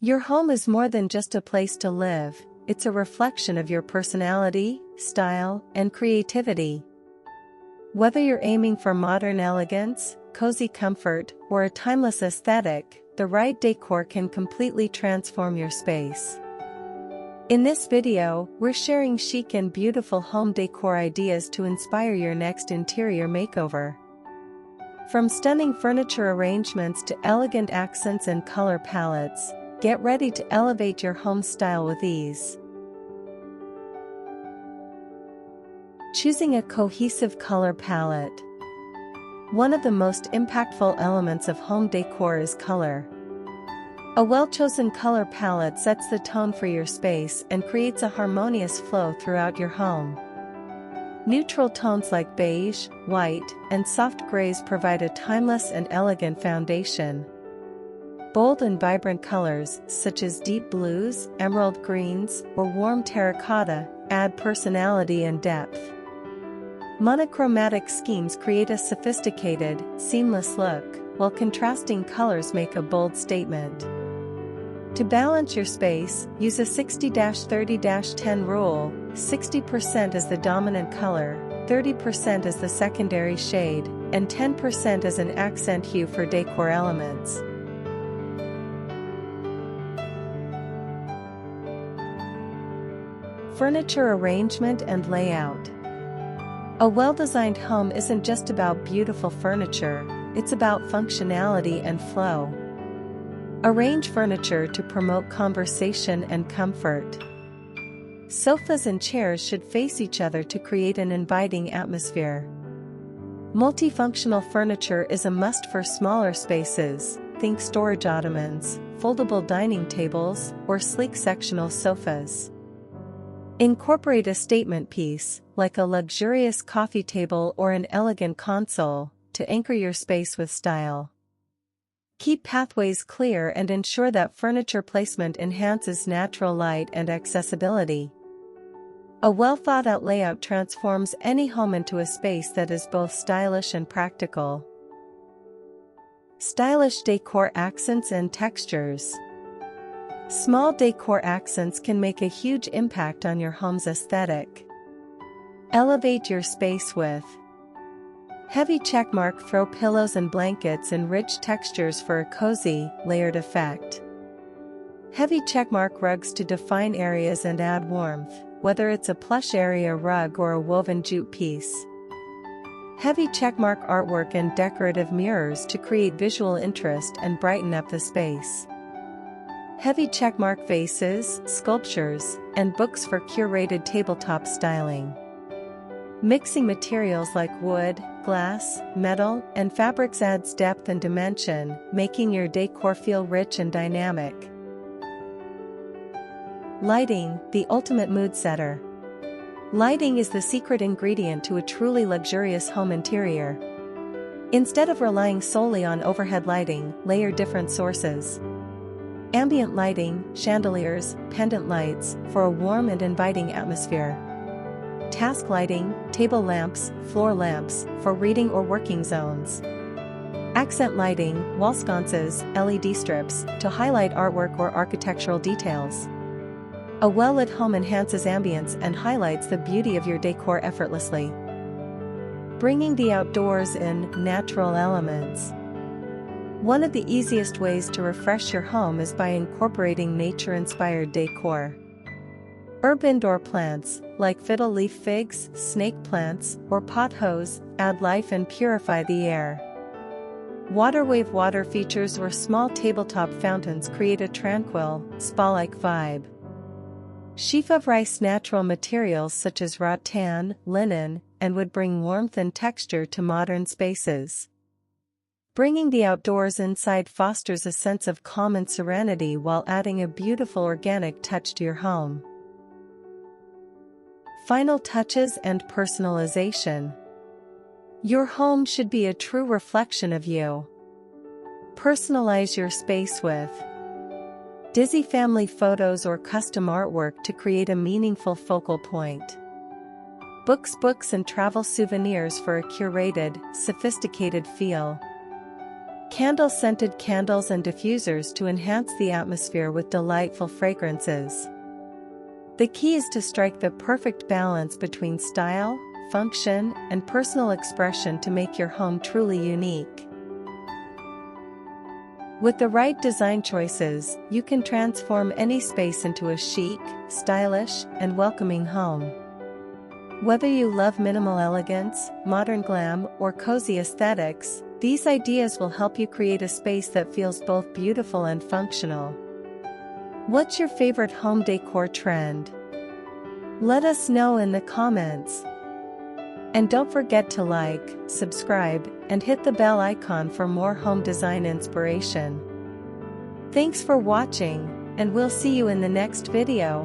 Your home is more than just a place to live, it's a reflection of your personality, style, and creativity. Whether you're aiming for modern elegance, cozy comfort, or a timeless aesthetic, the right decor can completely transform your space. In this video, we're sharing chic and beautiful home decor ideas to inspire your next interior makeover. From stunning furniture arrangements to elegant accents and color palettes, get ready to elevate your home style with ease. Choosing a cohesive color palette. One of the most impactful elements of home decor is color. A well-chosen color palette sets the tone for your space and creates a harmonious flow throughout your home. Neutral tones like beige, white, and soft grays provide a timeless and elegant foundation. Bold and vibrant colors, such as deep blues, emerald greens, or warm terracotta, add personality and depth. Monochromatic schemes create a sophisticated, seamless look, while contrasting colors make a bold statement. To balance your space, use a 60-30-10 rule, 60% as the dominant color, 30% as the secondary shade, and 10% as an accent hue for decor elements. Furniture arrangement and layout. A well-designed home isn't just about beautiful furniture, it's about functionality and flow. Arrange furniture to promote conversation and comfort. Sofas and chairs should face each other to create an inviting atmosphere. Multifunctional furniture is a must for smaller spaces, think storage ottomans, foldable dining tables, or sleek sectional sofas. Incorporate a statement piece, like a luxurious coffee table or an elegant console, to anchor your space with style. Keep pathways clear and ensure that furniture placement enhances natural light and accessibility. A well-thought-out layout transforms any home into a space that is both stylish and practical. Stylish decor accents and textures. Small decor accents can make a huge impact on your home's aesthetic. Elevate your space with heavy checkmark throw pillows and blankets in rich textures for a cozy, layered effect. Heavy checkmark rugs to define areas and add warmth, whether it's a plush area rug or a woven jute piece. Heavy checkmark artwork and decorative mirrors to create visual interest and brighten up the space. Heavy checkmark vases, sculptures, and books for curated tabletop styling. Mixing materials like wood, glass, metal, and fabrics adds depth and dimension, making your decor feel rich and dynamic. Lighting, the ultimate mood setter. Lighting is the secret ingredient to a truly luxurious home interior. Instead of relying solely on overhead lighting, layer different sources. Ambient lighting, chandeliers, pendant lights, for a warm and inviting atmosphere. Task lighting, table lamps, floor lamps, for reading or working zones. Accent lighting, wall sconces, LED strips, to highlight artwork or architectural details. A well-lit home enhances ambience and highlights the beauty of your decor effortlessly. Bringing the outdoors in, natural elements. One of the easiest ways to refresh your home is by incorporating nature-inspired decor. Herb indoor plants, like fiddle leaf figs, snake plants, or pothos, add life and purify the air. Waterwave water features or small tabletop fountains create a tranquil, spa-like vibe. Sheaf of rice natural materials such as rattan, linen, and wood bring warmth and texture to modern spaces. Bringing the outdoors inside fosters a sense of calm and serenity while adding a beautiful organic touch to your home. Final touches and personalization. Your home should be a true reflection of you. Personalize your space with Disney family photos or custom artwork to create a meaningful focal point. Books and travel souvenirs for a curated, sophisticated feel. Candle-scented candles and diffusers to enhance the atmosphere with delightful fragrances. The key is to strike the perfect balance between style, function, and personal expression to make your home truly unique. With the right design choices, you can transform any space into a chic, stylish, and welcoming home. Whether you love minimal elegance, modern glam, or cozy aesthetics, these ideas will help you create a space that feels both beautiful and functional. What's your favorite home decor trend? Let us know in the comments. And don't forget to like, subscribe, and hit the bell icon for more home design inspiration. Thanks for watching, and we'll see you in the next video.